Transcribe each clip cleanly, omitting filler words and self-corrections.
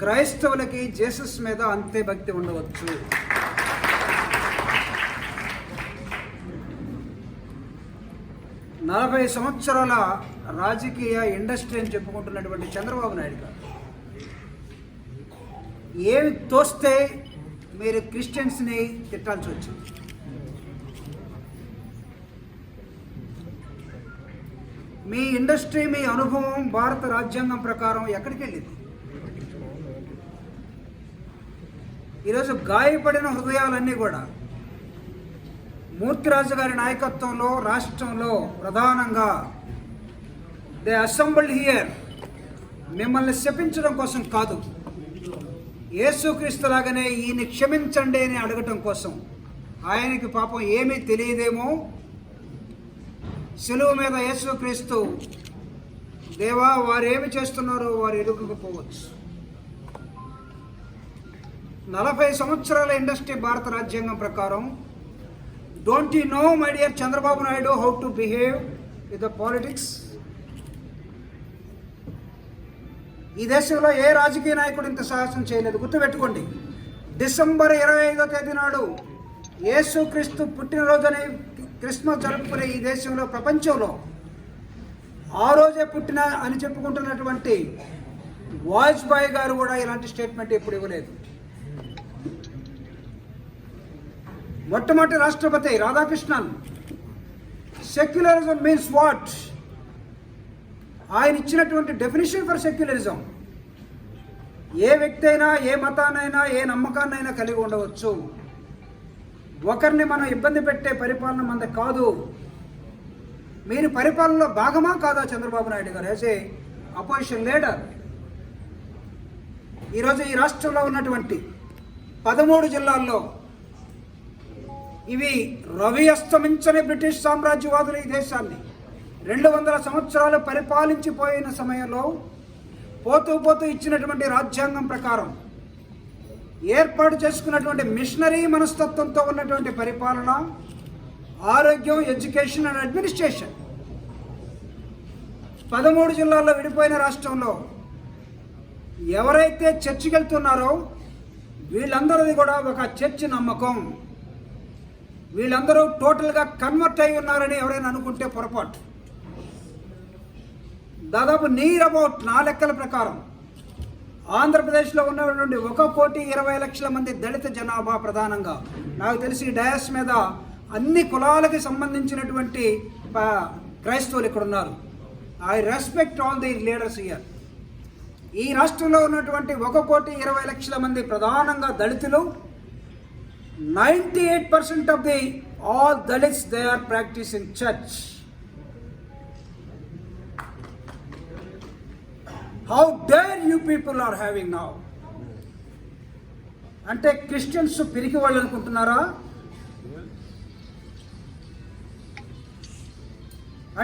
క్రైస్తవులకి జీసస్ మీద అంతే భక్తి ఉండవచ్చు. నలభై సంవత్సరాల రాజకీయ ఇండస్ట్రీ అని చెప్పుకుంటున్నటువంటి చంద్రబాబు నాయుడు గారు ఏమి తోస్తే మీరు క్రిస్టియన్స్ని తిట్టాల్సి వచ్చింది. మీ ఇండస్ట్రీ, మీ అనుభవం భారత రాజ్యాంగం ప్రకారం ఎక్కడికి వెళ్ళింది? ఈరోజు గాయపడిన హృదయాలన్నీ కూడా మూర్తిరాజు గారి నాయకత్వంలో రాష్ట్రంలో ప్రధానంగా దే అసెంబ్ల్డ్ హియర్ మిమ్మల్ని శపించడం కోసం కాదు, యేసుక్రీస్తులాగానే ఈయన్ని క్షమించండి అని అడగటం కోసం. ఆయనకి పాపం ఏమీ తెలియదేమో, సిలువ మీద యేసుక్రీస్తు దేవా వారేమి చేస్తున్నారో వారు ఎరుగకపోవచ్చు. 40 సంవత్సరాల ఇండస్ట్రీ భారత రాజ్యాంగం ప్రకారం. Don't you know my dear Chandrababu Naidu how to behave with the politics? ఈ దేశంలో ఏ రాజకీయ నాయకుడు ఇంత సాహసం చేయలేదు. గుర్తుపెట్టుకోండి, డిసెంబర్ 25వ తేదీ నాడు యేసుక్రీస్తు పుట్టినరోజుని క్రిస్మస్ జరుపుకునే ఈ దేశంలో, ప్రపంచంలో ఆ రోజే పుట్టిన అని చెప్పుకుంటున్నటువంటి వాజ్పేయి గారు కూడా ఇలాంటి స్టేట్మెంట్ ఎప్పుడు ఇవ్వలేదు. మొట్టమొదటి రాష్ట్రపతి రాధాకృష్ణన్, సెక్యులరిజం మీన్స్ వాట్? ఆయన ఇచ్చినటువంటి డెఫినేషన్ ఫర్ సెక్యులరిజం, ఏ వ్యక్తి అయినా, ఏ మతాన్నైనా, ఏ నమ్మకాన్నైనా కలిగి ఉండవచ్చు. ఒకరిని మనం ఇబ్బంది పెట్టే పరిపాలన మనది కాదు. మీరు పరిపాలనలో భాగమా కాదా చంద్రబాబు నాయుడు గారు యాజ్ ఏ అపోజిషన్ లీడర్? ఈరోజు ఈ రాష్ట్రంలో ఉన్నటువంటి 13 జిల్లాల్లో ఇవి రవి అస్తమించని బ్రిటిష్ సామ్రాజ్యవాదులు ఈ దేశాన్ని 200 సంవత్సరాలు పరిపాలించిపోయిన సమయంలో పోతూ పోతూ ఇచ్చినటువంటి రాజ్యాంగం ప్రకారం ఏర్పాటు చేసుకున్నటువంటి మిషనరీ మనస్తత్వంతో ఉన్నటువంటి పరిపాలన, ఆరోగ్యం, ఎడ్యుకేషన్ అండ్ అడ్మినిస్ట్రేషన్ 13 జిల్లాల్లో విడిపోయిన రాష్ట్రంలో ఎవరైతే చర్చికి వెళ్తున్నారో వీళ్ళందరిది కూడా ఒక చర్చి నమ్మకం. వీళ్ళందరూ టోటల్గా కన్వర్ట్ అయి ఉన్నారని ఎవరైనా అనుకుంటే పొరపాటు. దాదాపు నియర్ అబౌట్ నా లెక్కల ప్రకారం ఆంధ్రప్రదేశ్లో ఉన్నటువంటి 1,20,00,000 మంది దళిత జనాభా ప్రధానంగా. నాకు తెలిసి డయాస్ మీద అన్ని కులాలకి సంబంధించినటువంటి క్రైస్తవులు ఇక్కడ ఉన్నారు. I respect all the leaders here. ఈ రాష్ట్రంలో ఉన్నటువంటి 1,20,00,000 మంది ప్రధానంగా దళితులు. 98% of the all Dalits they are practicing church. How dare you people are having now? అంటే క్రిస్టియన్స్ పిరికి వాళ్ళు అనుకుంటున్నారా?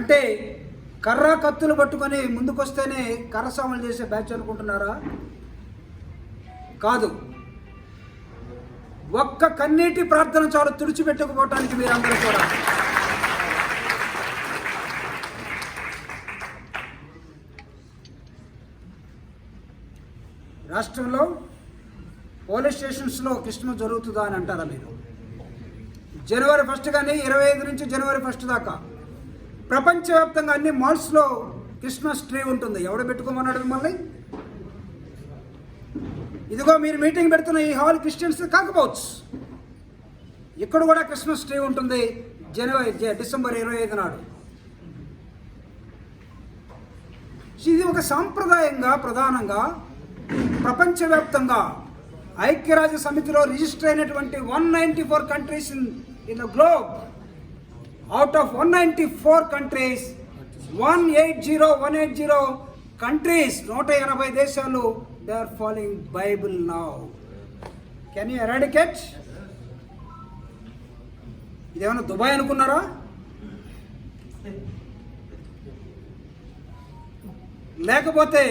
అంటే కర్ర కత్తులు పట్టుకొని ముందుకొస్తేనే కర్రసాములు చేసే బ్యాచ్ అనుకుంటున్నారా? కాదు. ఒక్క కన్నీటి ప్రార్థన చాలు తుడిచిపెట్టుకుపోవటానికి మీరందరూ కూడా. రాష్ట్రంలో పోలీస్ స్టేషన్స్లో క్రిస్మస్ జరుగుతుందా అని అంటారా మీరు? జనవరి 1 కానీ 25 నుంచి జనవరి 1 దాకా ప్రపంచవ్యాప్తంగా అన్ని మాల్స్లో క్రిస్మస్ ట్రీ ఉంటుంది. ఎవడ పెట్టుకోమన్నాడు మిమ్మల్ని? ఇదిగో మీరు మీటింగ్ పెడుతున్న ఈ హాల్ క్రిస్టియన్స్ కాకపోవచ్చు. ఇక్కడ కూడా క్రిస్మస్ ట్రీ ఉంటుంది డిసెంబర్ 25 నాడు. ఇది ఒక సాంప్రదాయంగా ప్రధానంగా ప్రపంచవ్యాప్తంగా ఐక్యరాజ్య సమితిలో రిజిస్టర్ అయినటువంటి 194 countries in the globe. Out of 194 countries 180 countries 180 దేశాలు they are following Bible now. Can you eradicate? ఇదేమన్నా దుబాయ్ అనుకున్నారా? లేకపోతే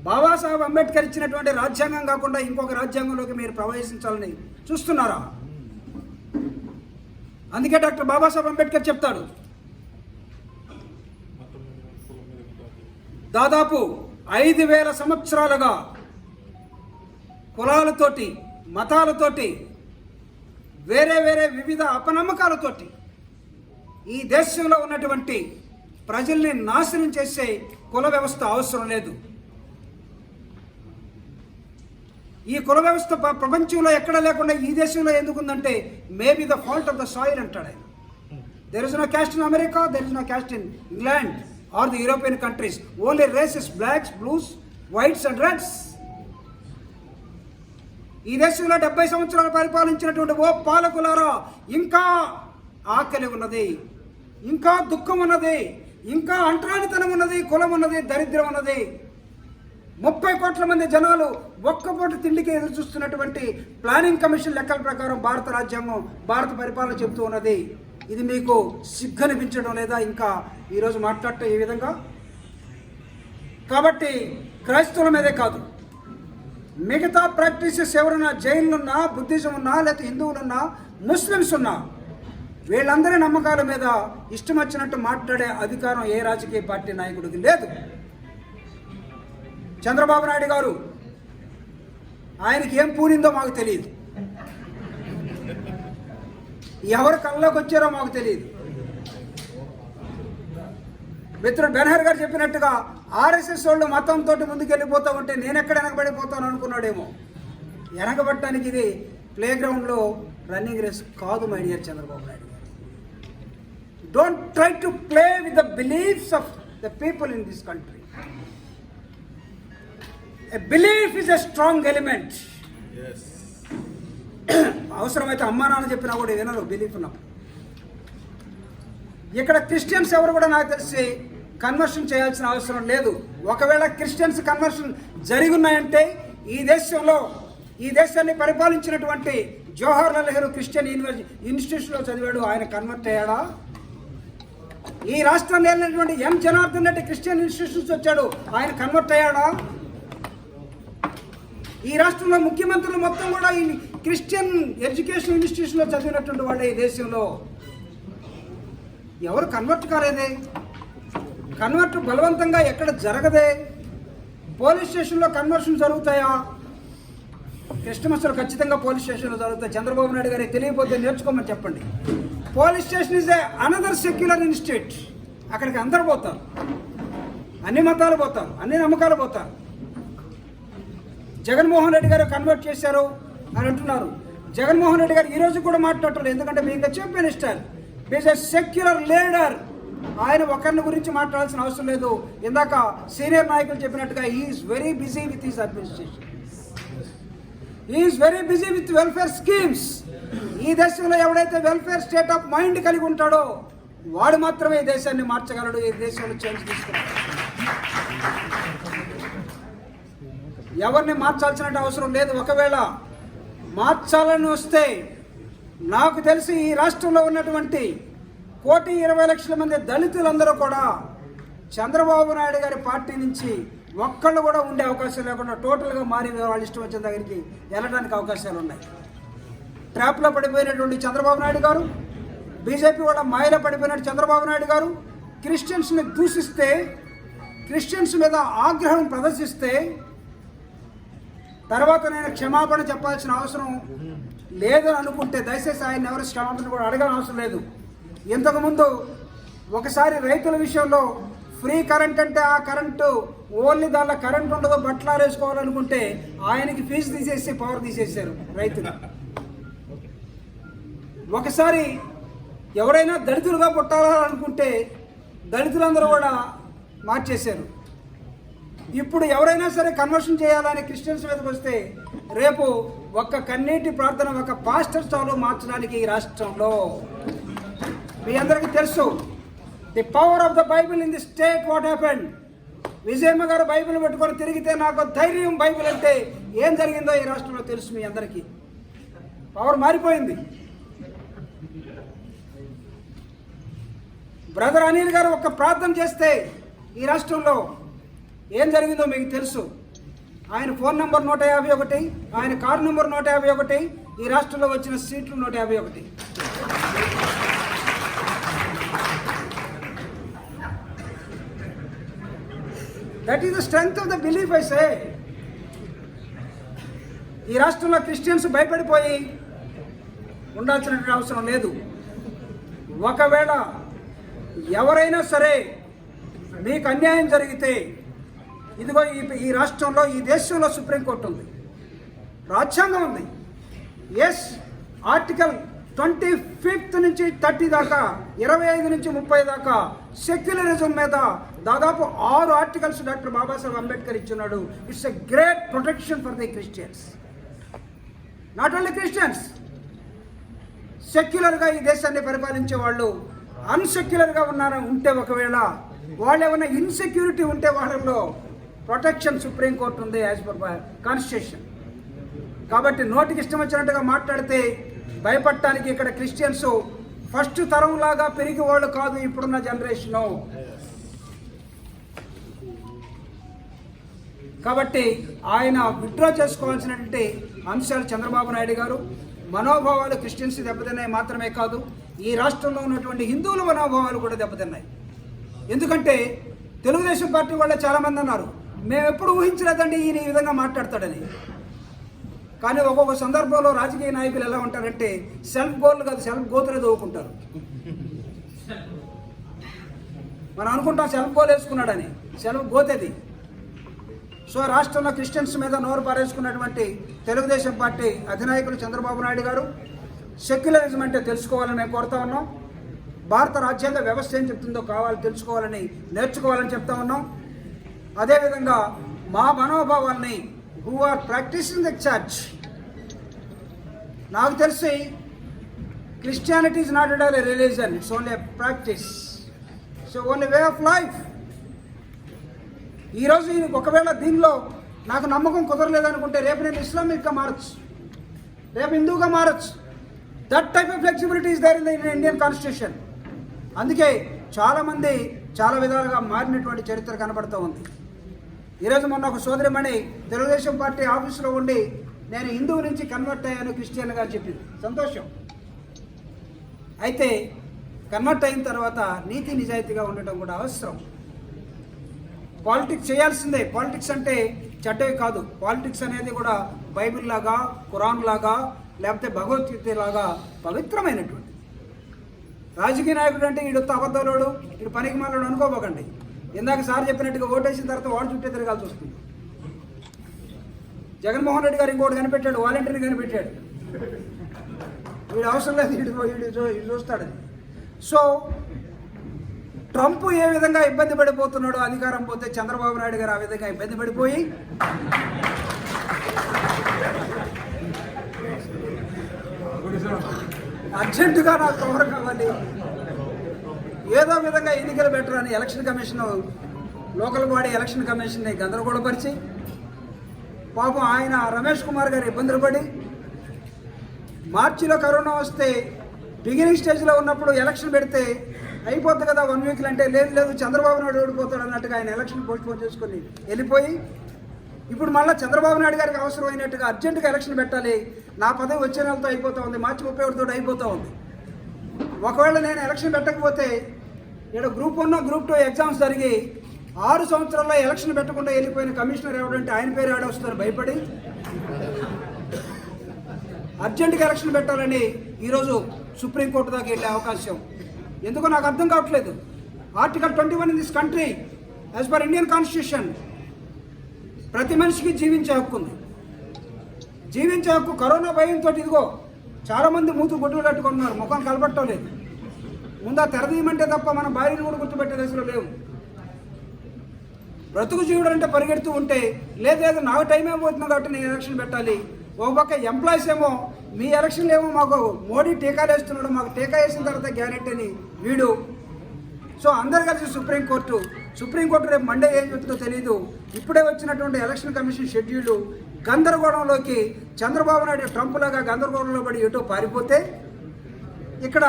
బాబాసాహెబ్ అంబేద్కర్ ఇచ్చినటువంటి రాజ్యాంగం కాకుండా ఇంకొక రాజ్యాంగంలోకి మీరు ప్రవేశించాలని చూస్తున్నారా? అందుకే డాక్టర్ బాబాసాహెబ్ అంబేద్కర్ చెప్తాడు, దాదాపు 5,000 సంవత్సరాలుగా కులాలతోటి, మతాలతోటి, వేరే వేరే వివిధ అపనమ్మకాలతోటి ఈ దేశంలో ఉన్నటువంటి ప్రజల్ని నాశనం చేసే కుల వ్యవస్థ అవసరం లేదు. ఈ కుల వ్యవస్థ ప్రపంచంలో ఎక్కడ లేకుండా ఈ దేశంలో ఎందుకుందంటే maybe the fault of the soil అంటాడు ఆయన. There is no caste in America, there is no caste in England or the European countries. Only races blacks, blues, whites and reds. ఈ దేశంలో 70 సంవత్సరాలు పరిపాలించినటువంటి ఓ పాలకులారా, ఇంకా ఆకలి ఉన్నది, ఇంకా దుఃఖం ఉన్నది, ఇంకా అంటరానితనం ఉన్నది, కులం ఉన్నది, దరిద్రం ఉన్నది. 30 కోట్ల మంది జనాలు ఒక్క పూట తిండికి ఎదురు చూస్తున్నటువంటి ప్లానింగ్ కమిషన్ లెక్కల ప్రకారం భారత రాజ్యాంగం, భారత పరిపాలన చెబుతూ ఉన్నది. ఇది మీకు సిగ్గనిపించడం లేదా ఇంకా ఈరోజు మాట్లాడటం ఈ విధంగా? కాబట్టి క్రైస్తవుల మీదే కాదు, మిగతా ప్రాక్టీసెస్ ఎవరున్నా, జైన్లున్నా, బుద్ధిజం ఉన్నా, లేకపోతే హిందువులున్నా, ముస్లిమ్స్ ఉన్నా, వీళ్ళందరి నమ్మకాల మీద ఇష్టం వచ్చినట్టు మాట్లాడే అధికారం ఏ రాజకీయ పార్టీ నాయకుడికి లేదు. చంద్రబాబు నాయుడు గారు, ఆయనకి ఏం పూనిందో మాకు తెలియదు, ఎవరు కళ్ళలోకి వచ్చారో మాకు తెలియదు. మిత్రుడు బెనహర్ గారు చెప్పినట్టుగా ఆర్ఎస్ఎస్ వాళ్ళు మతంతో ముందుకెళ్ళిపోతా ఉంటే నేను ఎక్కడ వెనకబడిపోతాను అనుకున్నాడేమో. వెనకబట్టడానికి ఇది ప్లే గ్రౌండ్లో రన్నింగ్ రేస్ కాదు మై డియర్ చంద్రబాబు నాయుడు గారు. Don't try to play with the beliefs of the people in this country. A belief is a strong element. Yes. అవసరమైతే అమ్మా నాన్న చెప్పినా కూడా వినరు బిలీఫ్ ఉన్నప్పుడు. ఇక్కడ క్రిస్టియన్స్ ఎవరు కూడా నాకు తెలిసి కన్వర్షన్ చేయాల్సిన అవసరం లేదు. ఒకవేళ క్రిస్టియన్స్ కన్వర్షన్ జరిగి ఉన్నాయంటే ఈ దేశంలో, ఈ దేశాన్ని పరిపాలించినటువంటి జవహర్లాల్ నెహ్రూ క్రిస్టియన్ ఇన్స్టిట్యూషన్లో చదివాడు, ఆయన కన్వర్ట్ అయ్యాడా? ఈ రాష్ట్రంలో వెళ్ళినటువంటి ఎం జనార్దన్ రెడ్డి క్రిస్టియన్ ఇన్స్టిట్యూషన్స్ వచ్చాడు, ఆయన కన్వర్ట్ అయ్యాడా? ఈ రాష్ట్రంలో ముఖ్యమంత్రులు మొత్తం కూడా ఈ క్రిస్టియన్ ఎడ్యుకేషన్ ఇన్స్టిట్యూషన్లో చదివినటువంటి వాళ్ళే ఈ దేశంలో. ఎవరు కన్వర్ట్ కాలేదే? కన్వర్ట్ బలవంతంగా ఎక్కడ జరగదే? పోలీస్ స్టేషన్లో కన్వర్షన్ జరుగుతాయా? క్రిస్టమస్లు ఖచ్చితంగా పోలీస్ స్టేషన్లో జరుగుతాయి. చంద్రబాబు నాయుడు గారికి తెలియకపోతే నేర్చుకోమని చెప్పండి. Police station is another secular institute. అక్కడికి అందరూ పోతారు, అన్ని మతాలు పోతారు, అన్ని నమ్మకాలు పోతారు. జగన్మోహన్ రెడ్డి గారు కన్వర్ట్ చేశారు అని అంటున్నారు. జగన్మోహన్ రెడ్డి గారు ఈరోజు కూడా మాట్లాడటం, ఎందుకంటే మీకు chief minister, is a secular leader. ఆయన ఒకరిని గురించి మాట్లాడాల్సిన అవసరం లేదు. ఇందాక సీనియర్ నాయకులు చెప్పినట్టుగా is very busy with his administration, is very busy with welfare schemes. ఈ దేశంలో ఎవడైతే వెల్ఫేర్ స్టేట్ ఆఫ్ మైండ్ కలిగి ఉంటాడో వాడు మాత్రమే ఈ దేశాన్ని మార్చగలడు, ఈ దేశంలో చేంజ్ తీసుకున్నాడు. ఎవరిని మార్చాల్సిన అవసరం లేదు. ఒకవేళ మార్చాలని వస్తే నాకు తెలిసి ఈ రాష్ట్రంలో ఉన్నటువంటి 1,20,00,000 మంది దళితులందరూ కూడా చంద్రబాబు నాయుడు గారి పార్టీ నుంచి ఒక్కళ్ళు కూడా ఉండే అవకాశం లేకుండా టోటల్గా మారి వాళ్ళు ఇష్టం వచ్చిన దగ్గరికి వెళ్ళడానికి అవకాశాలు ఉన్నాయి. ట్రాప్లో పడిపోయినటువంటి చంద్రబాబు నాయుడు గారు, బీజేపీ వాళ్ళ మాయలో పడిపోయినట్టు చంద్రబాబు నాయుడు గారు క్రిస్టియన్స్ని దూషిస్తే, క్రిస్టియన్స్ మీద ఆగ్రహం ప్రదర్శిస్తే తర్వాత నేను క్షమాపణ చెప్పాల్సిన అవసరం లేదని అనుకుంటే దయచేసి ఆయన ఎవరు క్షమాపణ కూడా అడగాల్సిన అవసరం లేదు. ఇంతకుముందు ఒకసారి రైతుల విషయంలో ఫ్రీ కరెంట్ అంటే ఆ కరెంటు ఓన్లీ దానిలో కరెంట్ ఉండదు, బట్టలు వేసుకోవాలనుకుంటే ఆయనకి ఫీజు తీసేసి పవర్ తీసేసారు రైతులు. ఒకసారి ఎవరైనా దళితులుగా పుట్టాలనుకుంటే దళితులందరూ కూడా మార్చేశారు. ఇప్పుడు ఎవరైనా సరే కన్వర్షన్ చేయాలని క్రిస్టియన్స్ మీదకి వస్తే రేపు ఒక్క కన్నీటి ప్రార్థన, ఒక పాస్టర్ చాలు మార్చడానికి ఈ రాష్ట్రంలో. మీ అందరికీ తెలుసు the power of the Bible in the state. What happened? Vijayamma గారు బైబిల్ పెట్టుకొని తిరిగితే నాకు ధైర్యం, బైబిల్ అంటే ఏం జరిగిందో ఈ రాష్ట్రంలో తెలుసు మీ అందరికీ. పవర్ మారిపోయింది. బ్రదర్ అనిల్ గారు ఒక్క ప్రార్థన చేస్తే ఈ రాష్ట్రంలో ఏం జరిగిందో మీకు తెలుసు. ఆయన ఫోన్ నంబర్ 151, ఆయన కారు నంబర్ 151, ఈ రాష్ట్రంలో వచ్చిన సీట్లు 151. That is the strength of the belief. I say ఈ రాష్ట్రంలో క్రిస్టియన్స్ భయపడిపోయి ఉండాల్సినటువంటి అవసరం లేదు. ఒకవేళ ఎవరైనా సరే మీకు అన్యాయం జరిగితే, ఇదిగో ఈ రాష్ట్రంలో, ఈ దేశంలో సుప్రీంకోర్టు ఉంది, రాజ్యాంగం ఉంది. ఎస్, ఆర్టికల్ 25 నుంచి 30 దాకా, 25 నుంచి 30 దాకా సెక్యులరిజం మీద దాదాపు 6 ఆర్టికల్స్ డాక్టర్ బాబాసాహెబ్ అంబేద్కర్ ఇచ్చున్నాడు. It's a great protection for the Christians. Not only Christians, సెక్యులర్గా ఈ దేశాన్ని పరిపాలించే వాళ్ళు అన్సెక్యులర్గా ఉంటే, ఒకవేళ వాళ్ళు ఏమైనా ఇన్సెక్యూరిటీ ఉంటే వాళ్ళల్లో ప్రొటెక్షన్ సుప్రీంకోర్టు ఉంది యాజ్ పర్ కాన్స్టిట్యూషన్. కాబట్టి నోటికి ఇష్టం వచ్చినట్టుగా మాట్లాడితే భయపడటానికి ఇక్కడ క్రిస్టియన్స్ ఫస్ట్ తరంలాగా పెరిగి వాళ్ళు కాదు ఇప్పుడున్న జనరేషను. కాబట్టి ఆయన విత్డ్రా చేసుకోవాల్సినటువంటి అంశాలు చంద్రబాబు నాయుడు గారు మనోభావాలు క్రిస్టియన్స్ దెబ్బతిన్నాయి మాత్రమే కాదు, ఈ రాష్ట్రంలో ఉన్నటువంటి హిందువుల మనోభావాలు కూడా దెబ్బతిన్నాయి. ఎందుకంటే తెలుగుదేశం పార్టీ వాళ్ళే చాలామంది అన్నారు, మేము ఎప్పుడు ఊహించలేదండి ఈయన ఈ విధంగా మాట్లాడతాడని. కానీ ఒక్కొక్క సందర్భంలో రాజకీయ నాయకులు ఎలా ఉంటారంటే సెల్ఫ్ గోల్ కాదు, సెల్ఫ్ గోతులే దోవుకుంటారు. మనం అనుకుంటాం సెల్ఫ్ గోల్ వేసుకున్నాడని, సెల్ఫ్ గోతేది. సో రాష్ట్రంలో క్రిస్టియన్స్ మీద నోరు పారేసుకున్నటువంటి తెలుగుదేశం పార్టీ అధినాయకులు చంద్రబాబు నాయుడు గారు సెక్యులరిజం అంటే తెలుసుకోవాలని మేము కోరుతా ఉన్నాం. భారత రాజ్యాంగ వ్యవస్థ ఏం చెప్తుందో తెలుసుకోవాలని, నేర్చుకోవాలని చెప్తా ఉన్నాం. అదేవిధంగా మా మనోభావాల్ని who are practising the church, నాకు తెలిసి Christianity is not at all a religion, it's only a practice, so only way of life. ఈరోజు ఒకవేళ దీనిలో నాకు నమ్మకం కుదరలేదనుకుంటే రేపు నేను ఇస్లామిక్గా మారచ్చు, రేపు హిందూగా మారచ్చు. That type of flexibility is there in the Indian constitution. అందుకే చాలామంది చాలా విధాలుగా మారినటువంటి చరిత్ర కనబడుతూ ఉంది. ఈరోజు మొన్న ఒక సోదరిమణి తెలుగుదేశం పార్టీ ఆఫీసులో ఉండి నేను హిందువు నుంచి కన్వర్ట్ అయ్యాను క్రిస్టియన్గా చెప్పింది, సంతోషం. అయితే కన్వర్ట్ అయిన తర్వాత నీతి నిజాయితీగా ఉండటం కూడా అవసరం. పాలిటిక్స్ చేయాల్సిందే. పాలిటిక్స్ అంటే చెడ్డవి కాదు. పాలిటిక్స్ అనేది కూడా బైబిల్ లాగా, ఖురాన్ లాగా, లేకపోతే భగవద్గీత లాగా పవిత్రమైనటువంటి. రాజకీయ నాయకుడు అంటే వీడు అబద్ధంలోడు, వీడు పనికి మాలోడు అనుకోబోకండి. ఇందాక సార్ చెప్పినట్టుగా ఓటేసిన తర్వాత వాడు చుట్టే తిరగాల్సి వస్తుంది. జగన్మోహన్ రెడ్డి గారు ఇంకోటి కనిపెట్టాడు, వాలంటీర్ని కనిపెట్టాడు. వీడు అవసరం లేదు, వీడు చూస్తాడని. సో ట్రంప్ ఏ విధంగా ఇబ్బంది పడిపోతున్నాడో అధికారం పోతే, చంద్రబాబు నాయుడు గారు ఆ విధంగా ఇబ్బంది పడిపోయి అర్జెంటుగా నాకు కవర్ కావాలి, ఏదో విధంగా ఎన్నికలు పెట్టరని election commission, local body election కమిషన్ని గందరగోళపరిచి పాపం ఆయన రమేష్ కుమార్ గారు ఇబ్బందులు పడి, మార్చిలో కరోనా వస్తే బిగినింగ్ స్టేజ్లో ఉన్నప్పుడు ఎలక్షన్ పెడితే అయిపోద్ది కదా 1 వీక్లు అంటే, లేదు చంద్రబాబు నాయుడు ఓడిపోతాడు అన్నట్టుగా ఆయన ఎలక్షన్ పోస్ట్పోన్ చేసుకొని వెళ్ళిపోయి, ఇప్పుడు మళ్ళీ చంద్రబాబు నాయుడు గారికి అవసరమైనట్టుగా అర్జెంటుగా ఎలక్షన్ పెట్టాలి, నా పదవి వచ్చే నెలతో అయిపోతూ ఉంది, మార్చి 31 అయిపోతూ ఉంది. ఒకవేళ నేను ఎలక్షన్ పెట్టకపోతే ఇక్కడ గ్రూప్ 1 గ్రూప్ 2 ఎగ్జామ్స్ జరిగి 6 సంవత్సరాల్లో ఎలక్షన్ పెట్టకుండా వెళ్ళిపోయిన కమిషనర్ ఎవడంటే ఆయన పేరు ఆడొస్తారు భయపడి అర్జెంటుగా ఎలక్షన్ పెట్టాలని ఈరోజు సుప్రీంకోర్టు దాకా వెళ్ళే అవకాశం. ఎందుకో నాకు అర్థం కావట్లేదు. Article 21 in this country as per Indian constitution ప్రతి మనిషికి జీవించే హక్కు ఉంది. జీవించే హక్కు కరోనా భయంతో ఇదిగో చాలామంది మూతు గుడ్డలు కట్టుకున్నారు, ముఖం కలపట్టం లేదు. ముందా తెరదీయమంటే తప్ప మనం భార్యను కూడా గుర్తుపెట్టే దశలో లేవు. బ్రతుకు జీవుడు అంటే పరిగెడుతూ ఉంటే లేదు నాకు టైం ఏమవుతుంది కాబట్టి నేను ఎలక్షన్ పెట్టాలి. ఒక పక్క ఎంప్లాయీస్ ఏమో మీ ఎలక్షన్లు ఏమో మాకు మోడీ టీకాలు వేస్తున్నాడు, మాకు టీకా వేసిన తర్వాత గ్యారెంటీ అని వీడు. సో అందరు కలిసి సుప్రీంకోర్టు రేపు మండే ఏం చెప్తుందో తెలియదు. ఇప్పుడే వచ్చినటువంటి ఎలక్షన్ కమిషన్ షెడ్యూల్ గందరగోళంలోకి చంద్రబాబు నాయుడు ట్రంప్ లాగా గందరగోళంలో పడి ఎటో పారిపోతే, ఇక్కడ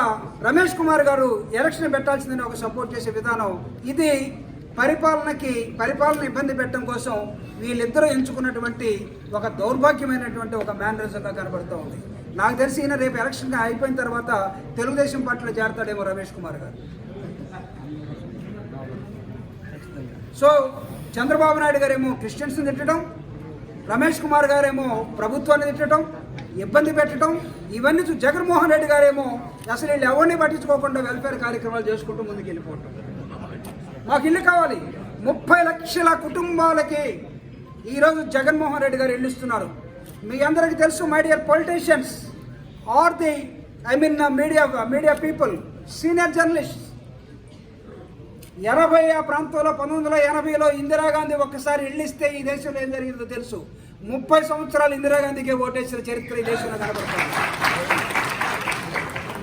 రమేష్ కుమార్ గారు ఎలక్షన్ పెట్టాల్సిందని ఒక సపోర్ట్ చేసే విధానం ఇది పరిపాలన ఇబ్బంది పెట్టడం కోసం వీళ్ళిద్దరూ ఎంచుకున్నటువంటి ఒక దౌర్భాగ్యమైనటువంటి ఒక మేనరిజంగా కనబడుతూ ఉంది. నాకు తెలిసి ఈయన రేపు ఎలక్షన్ అయిపోయిన తర్వాత తెలుగుదేశం పార్టీలో చేరతాడేమో రమేష్ కుమార్ గారు. సో చంద్రబాబు నాయుడు గారు ఏమో క్రిస్టియన్స్ని తిట్టడం, రమేష్ కుమార్ గారేమో ప్రభుత్వాన్ని తిట్టడం, ఇబ్బంది పెట్టడం, ఇవన్నీ జగన్మోహన్ రెడ్డి గారేమో అసలు వీళ్ళు ఎవరిని పట్టించుకోకుండా వెల్ఫేర్ కార్యక్రమాలు చేసుకుంటూ ముందుకు వెళ్ళిపోవటం. మాకు ఇల్లు కావాలి. 30 లక్షల కుటుంబాలకి ఈరోజు జగన్మోహన్ రెడ్డి గారు ఇల్లు ఇస్తున్నారు. మీ అందరికీ తెలుసు, my dear politicians or the media people, senior journalist, 80 ఆ ప్రాంతంలో 1980లో ఇందిరాగాంధీ ఒక్కసారి ఇల్లు ఇస్తే ఈ దేశంలో ఏం జరిగిందో తెలుసు. 30 సంవత్సరాలు ఇందిరాగాంధీకి ఓటేసిన చరిత్ర ఈ దేశంలో కనబడుతుంది.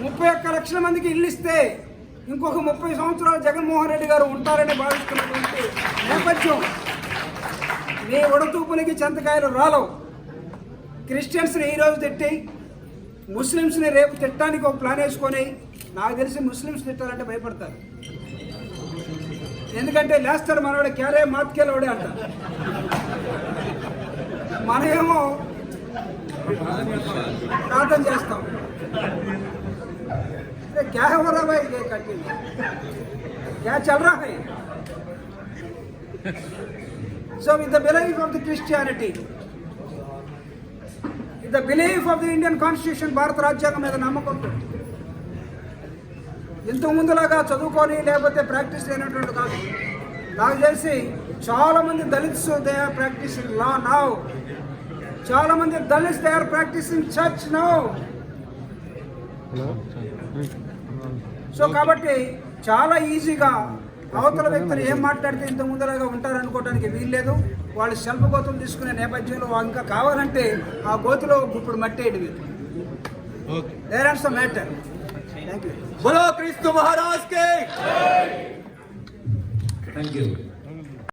31 లక్షల మందికి ఇల్లు ఇస్తే ఇంకొక 30 సంవత్సరాలు జగన్మోహన్ రెడ్డి గారు ఉంటారని భావిస్తున్నటువంటి నేపథ్యం. మీ ఉడతూపులకి చెంతకాయలు రాలవు. క్రిస్టియన్స్ని ఈరోజు తిట్టి ముస్లిమ్స్ని రేపు తిట్టడానికి ఒక ప్లాన్ వేసుకొని, నాకు తెలిసి ముస్లిమ్స్ తిట్టాలంటే భయపడతారు. ఎందుకంటే లేస్తాడు మనవాడు క్యారే మాత్కేలవాడే అంట. మనమేమో ప్రార్థన చేస్తాం. क्या हो रहा भाई, ये कटिंग क्या चल रहा है? So with the belief of the Christianity, with the belief of the Indian Constitution, భారత రాజ్యాంగం మీద నమ్మకంతో ఇంతకు ముందులాగా చదువుకొని లేకపోతే ప్రాక్టీస్ అయినటువంటి కాదు. నాకు తెలిసి చాలామంది Dalits they are practising law now. చాలామంది Dalits they are practising church now. So కాబట్టి చాలా ఈజీగా అవతల వ్యక్తులు ఏం మాట్లాడితే ఇంత ముందరగా ఉంటారనుకోవడానికి వీల్లేదు. వాళ్ళు సెల్ఫ్ గోతులు తీసుకునే నేపథ్యంలో ఇంకా కావాలంటే ఆ గోతులో ఇప్పుడు మట్టేయడమే. There are some matter. Thank you. बोलो क्रिस्तु महाराज के। Thank you.